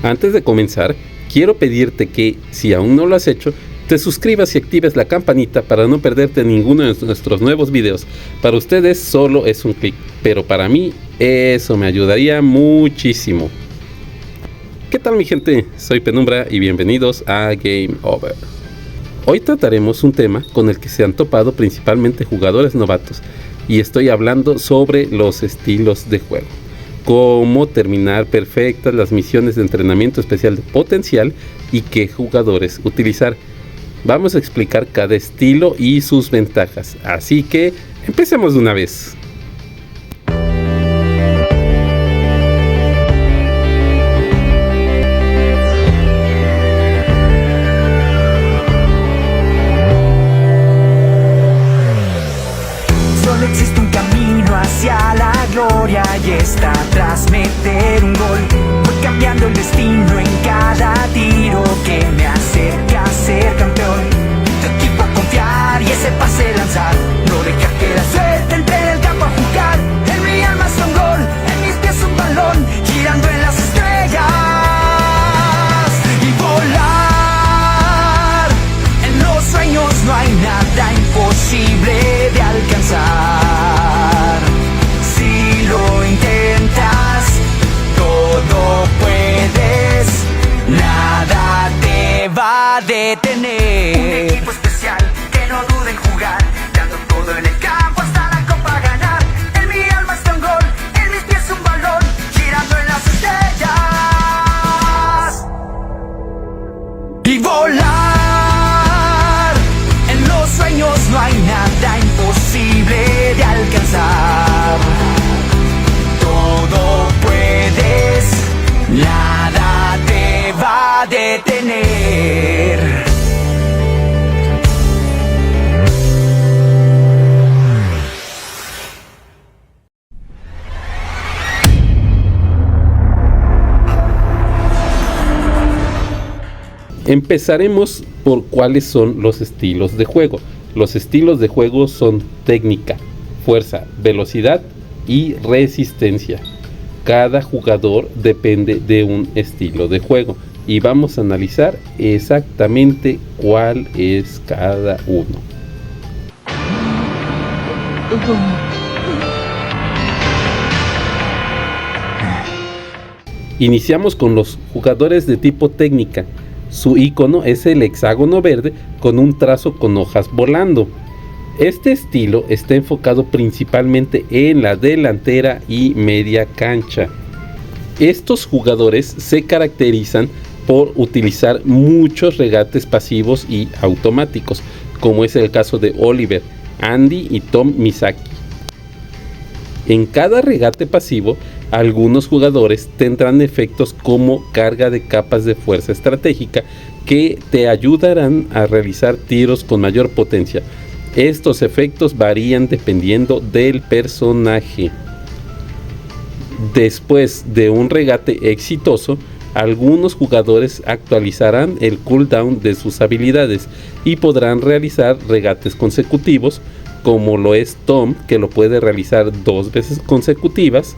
Antes de comenzar, quiero pedirte que, si aún no lo has hecho, te suscribas y actives la campanita para no perderte ninguno de nuestros nuevos videos. Para ustedes solo es un clic, pero para mí eso me ayudaría muchísimo. ¿Qué tal mi gente? Soy Penumbra y bienvenidos a Game Over. Hoy trataremos un tema con el que se han topado principalmente jugadores novatos, y estoy hablando sobre los estilos de juego. Cómo terminar perfectas las misiones de entrenamiento especial de potencial y qué jugadores utilizar. Vamos a explicar cada estilo y sus ventajas, así que empecemos de una vez. Solo existe un camino hacia la gloria y está tras meter un gol. Voy cambiando el destino en cada tiro que me acerca a ser campeón. Tu equipo a confiar y ese pase lanzar. No dejar que la suerte entre en el campo a jugar. En mi alma es un gol, en mis pies un balón, girando en las estrellas y volar. En los sueños no hay nada imposible de alcanzar. Si lo intentas, todo puedes, nada te va a detener. Un equipo especial que no duda en jugar, dando todo en el campo hasta la copa ganar. En mi alma está un gol, en mis pies un balón, girando en las estrellas y volar. En los sueños no hay nada imposible de alcanzar. Todo puedes, nada te va a detener. Empezaremos por cuáles son los estilos de juego. Los estilos de juego son técnica, fuerza, velocidad y resistencia. Cada jugador depende de un estilo de juego y vamos a analizar exactamente cuál es cada uno. Iniciamos con los jugadores de tipo técnica. Su icono es el hexágono verde con un trazo con hojas volando. Este estilo está enfocado principalmente en la delantera y media cancha. Estos jugadores se caracterizan por utilizar muchos regates pasivos y automáticos, como es el caso de Oliver, Andy y Tom Misaki. En cada regate pasivo, algunos jugadores tendrán efectos como carga de capas de fuerza estratégica que te ayudarán a realizar tiros con mayor potencia. Estos efectos varían dependiendo del personaje. Después de un regate exitoso, algunos jugadores actualizarán el cooldown de sus habilidades y podrán realizar regates consecutivos, como lo es Tom, que lo puede realizar 2 veces consecutivas,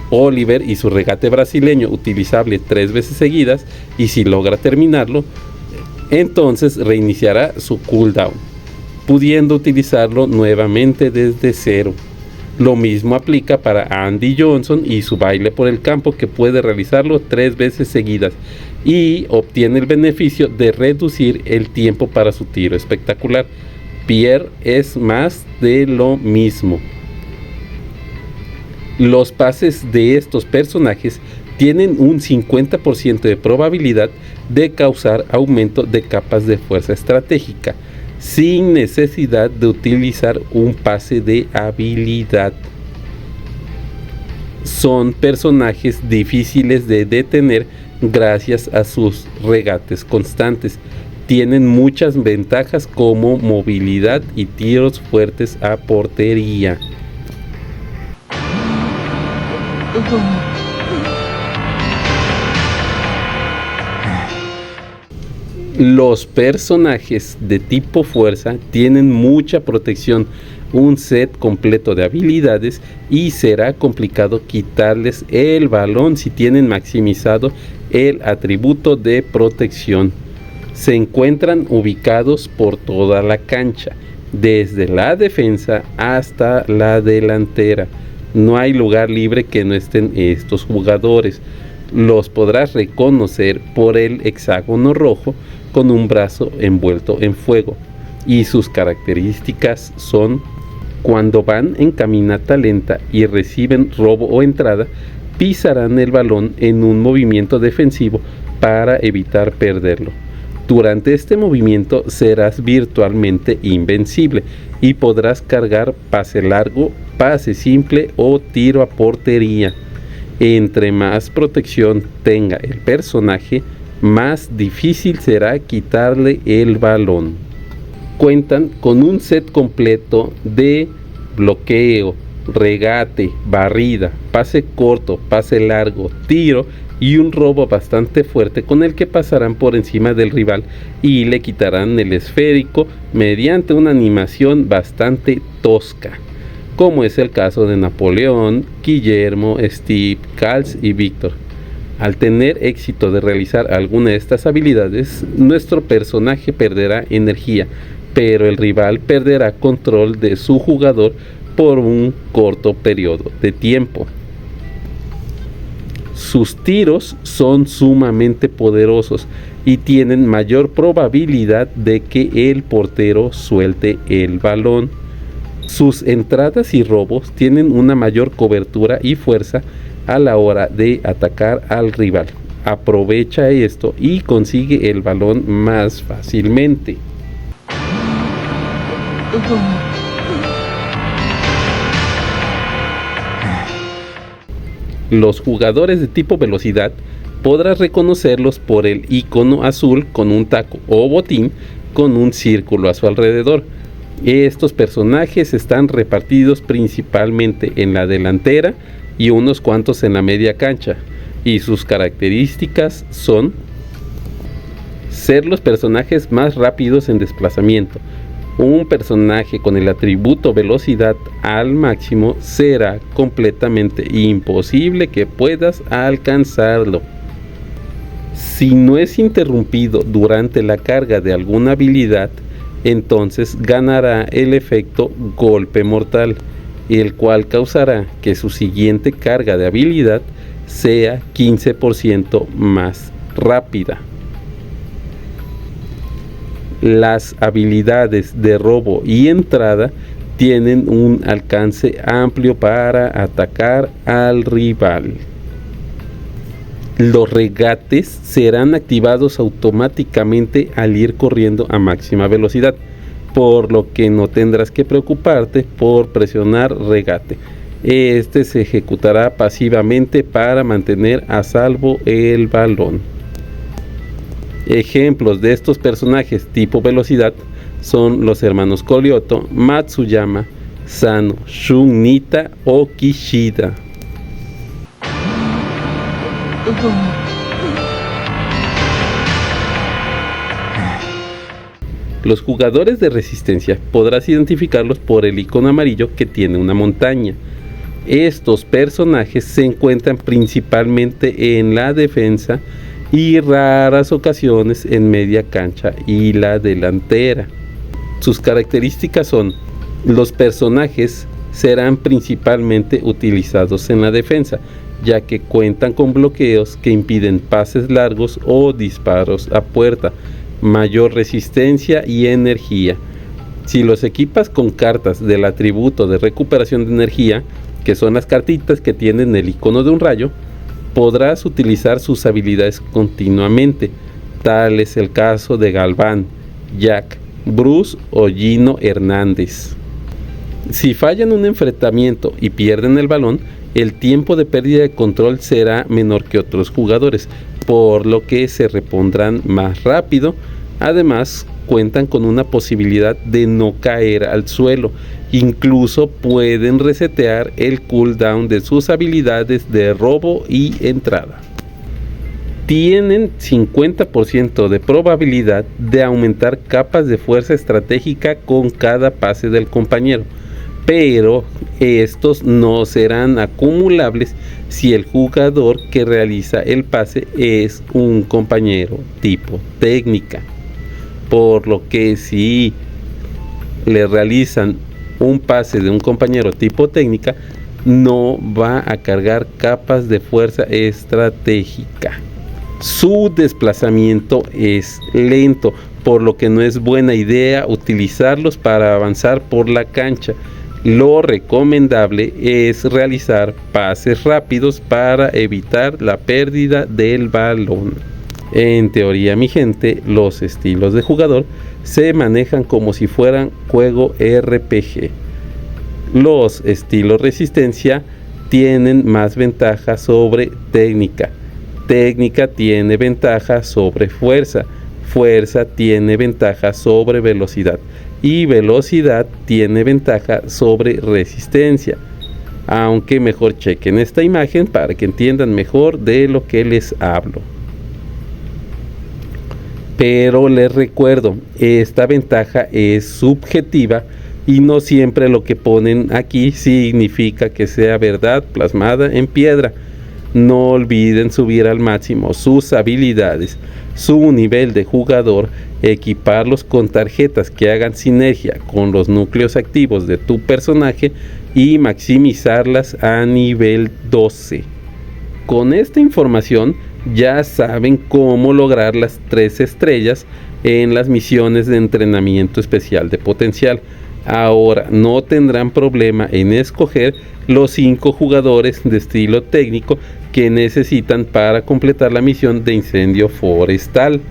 Oliver y su regate brasileño utilizable 3 veces seguidas, y si logra terminarlo, entonces reiniciará su cooldown, pudiendo utilizarlo nuevamente desde cero. Lo mismo aplica para Andy Johnson y su baile por el campo, que puede realizarlo 3 veces seguidas y obtiene el beneficio de reducir el tiempo para su tiro espectacular. Pierre es más de lo mismo. Los pases de estos personajes tienen un 50% de probabilidad de causar aumento de capas de fuerza estratégica, sin necesidad de utilizar un pase de habilidad. Son personajes difíciles de detener gracias a sus regates constantes. Tienen muchas ventajas como movilidad y tiros fuertes a portería. Los personajes de tipo fuerza tienen mucha protección, un set completo de habilidades, y será complicado quitarles el balón si tienen maximizado el atributo de protección. Se encuentran ubicados por toda la cancha, desde la defensa hasta la delantera. No hay lugar libre que no estén estos jugadores. Los podrás reconocer por el hexágono rojo con un brazo envuelto en fuego. Y sus características son: cuando van en caminata lenta y reciben robo o entrada, pisarán el balón en un movimiento defensivo para evitar perderlo. Durante este movimiento serás virtualmente invencible y podrás cargar pase largo, pase simple o tiro a portería. Entre más protección tenga el personaje, más difícil será quitarle el balón. Cuentan con un set completo de bloqueo, regate, barrida, pase corto, pase largo, tiro y un robo bastante fuerte con el que pasarán por encima del rival y le quitarán el esférico mediante una animación bastante tosca, como es el caso de Napoleón, Guillermo, Steve, Cals y Víctor. Al tener éxito de realizar alguna de estas habilidades, nuestro personaje perderá energía, pero el rival perderá control de su jugador por un corto periodo de tiempo. Sus tiros son sumamente poderosos y tienen mayor probabilidad de que el portero suelte el balón. Sus entradas y robos tienen una mayor cobertura y fuerza a la hora de atacar al rival. Aprovecha esto y consigue el balón más fácilmente. Los jugadores de tipo velocidad podrás reconocerlos por el icono azul con un taco o botín con un círculo a su alrededor. Estos personajes están repartidos principalmente en la delantera y unos cuantos en la media cancha, y sus características son ser los personajes más rápidos en desplazamiento. Un personaje con el atributo velocidad al máximo será completamente imposible que puedas alcanzarlo. Si no es interrumpido durante la carga de alguna habilidad, entonces ganará el efecto golpe mortal, el cual causará que su siguiente carga de habilidad sea 15% más rápida. Las habilidades de robo y entrada tienen un alcance amplio para atacar al rival. Los regates serán activados automáticamente al ir corriendo a máxima velocidad, por lo que no tendrás que preocuparte por presionar regate. Este se ejecutará pasivamente para mantener a salvo el balón. Ejemplos de estos personajes tipo velocidad son los hermanos Koryoto, Matsuyama, Sano, Shun Nita o Kishida. Los jugadores de resistencia podrás identificarlos por el icono amarillo que tiene una montaña. Estos personajes se encuentran principalmente en la defensa y raras ocasiones en media cancha y la delantera. Sus características son: los personajes serán principalmente utilizados en la defensa, ya que cuentan con bloqueos que impiden pases largos o disparos a puerta, mayor resistencia y energía. Si los equipas con cartas del atributo de recuperación de energía, que son las cartitas que tienen el icono de un rayo, podrás utilizar sus habilidades continuamente. Tal es el caso de Galván, Jack, Bruce o Gino Hernández. Si fallan un enfrentamiento y pierden el balón, el tiempo de pérdida de control será menor que otros jugadores, por lo que se repondrán más rápido. Además, cuentan con una posibilidad de no caer al suelo. Incluso pueden resetear el cooldown de sus habilidades de robo y entrada. Tienen 50% de probabilidad de aumentar capas de fuerza estratégica con cada pase del compañero, pero estos no serán acumulables si el jugador que realiza el pase es un compañero tipo técnica. Por lo que si le realizan un pase de un compañero tipo técnica, no va a cargar capas de fuerza estratégica. Su desplazamiento es lento, por lo que no es buena idea utilizarlos para avanzar por la cancha. Lo recomendable es realizar pases rápidos para evitar la pérdida del balón. En teoría, mi gente, los estilos de jugador se manejan como si fueran juego RPG. Los estilos resistencia tienen más ventaja sobre técnica. Técnica tiene ventaja sobre fuerza. Fuerza tiene ventaja sobre velocidad. Y velocidad tiene ventaja sobre resistencia. Aunque mejor chequen esta imagen para que entiendan mejor de lo que les hablo. Pero les recuerdo, esta ventaja es subjetiva y no siempre lo que ponen aquí significa que sea verdad plasmada en piedra. No olviden subir al máximo sus habilidades, su nivel de jugador, equiparlos con tarjetas que hagan sinergia con los núcleos activos de tu personaje y maximizarlas a nivel 12. Con esta información ya saben cómo lograr las 3 estrellas en las misiones de entrenamiento especial de potencial. Ahora no tendrán problema en escoger los 5 jugadores de estilo técnico que necesitan para completar la misión de incendio forestal,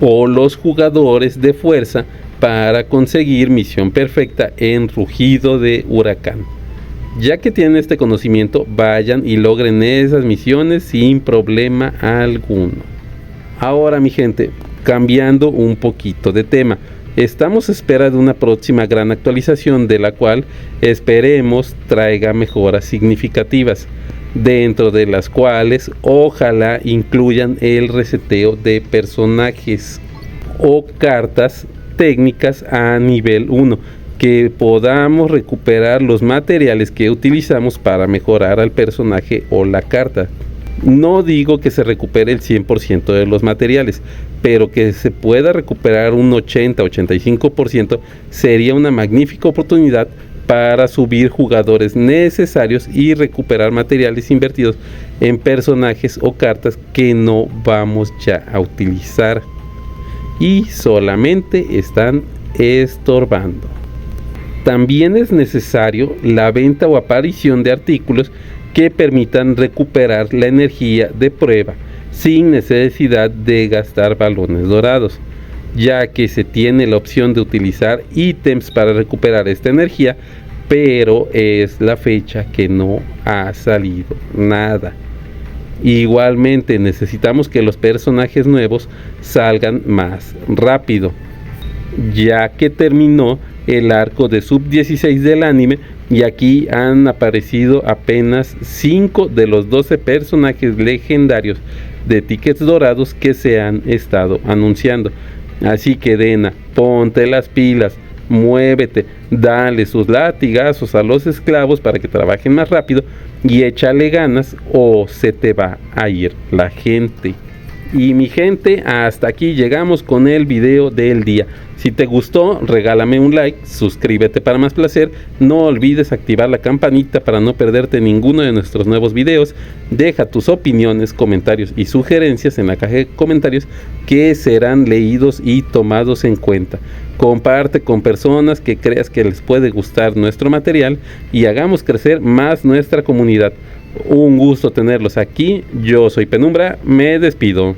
o los jugadores de fuerza para conseguir misión perfecta en rugido de huracán. Ya que tienen este conocimiento, vayan y logren esas misiones sin problema alguno. Ahora, mi gente, cambiando un poquito de tema, estamos a espera de una próxima gran actualización, de la cual esperemos traiga mejoras significativas, dentro de las cuales ojalá incluyan el reseteo de personajes o cartas técnicas a nivel 1, que podamos recuperar los materiales que utilizamos para mejorar al personaje o la carta. No digo que se recupere el 100% de los materiales, pero que se pueda recuperar un 80-85% sería una magnífica oportunidad para subir jugadores necesarios y recuperar materiales invertidos en personajes o cartas que no vamos ya a utilizar y solamente están estorbando. También es necesario la venta o aparición de artículos que permitan recuperar la energía de prueba sin necesidad de gastar balones dorados, ya que se tiene la opción de utilizar ítems para recuperar esta energía, pero es la fecha que no ha salido nada. Igualmente necesitamos que los personajes nuevos salgan más rápido, ya que terminó el arco de sub-16 del anime y aquí han aparecido apenas 5 de los 12 personajes legendarios de tickets dorados que se han estado anunciando. Así que Dena, ponte las pilas, muévete, dale sus latigazos a los esclavos para que trabajen más rápido y échale ganas o se te va a ir la gente. Y mi gente, hasta aquí llegamos con el video del día. Si te gustó, regálame un like, suscríbete para más placer, no olvides activar la campanita para no perderte ninguno de nuestros nuevos videos. Deja tus opiniones, comentarios y sugerencias en la caja de comentarios, que serán leídos y tomados en cuenta. Comparte con personas que creas que les puede gustar nuestro material y hagamos crecer más nuestra comunidad. Un gusto tenerlos aquí. Yo soy Penumbra, me despido.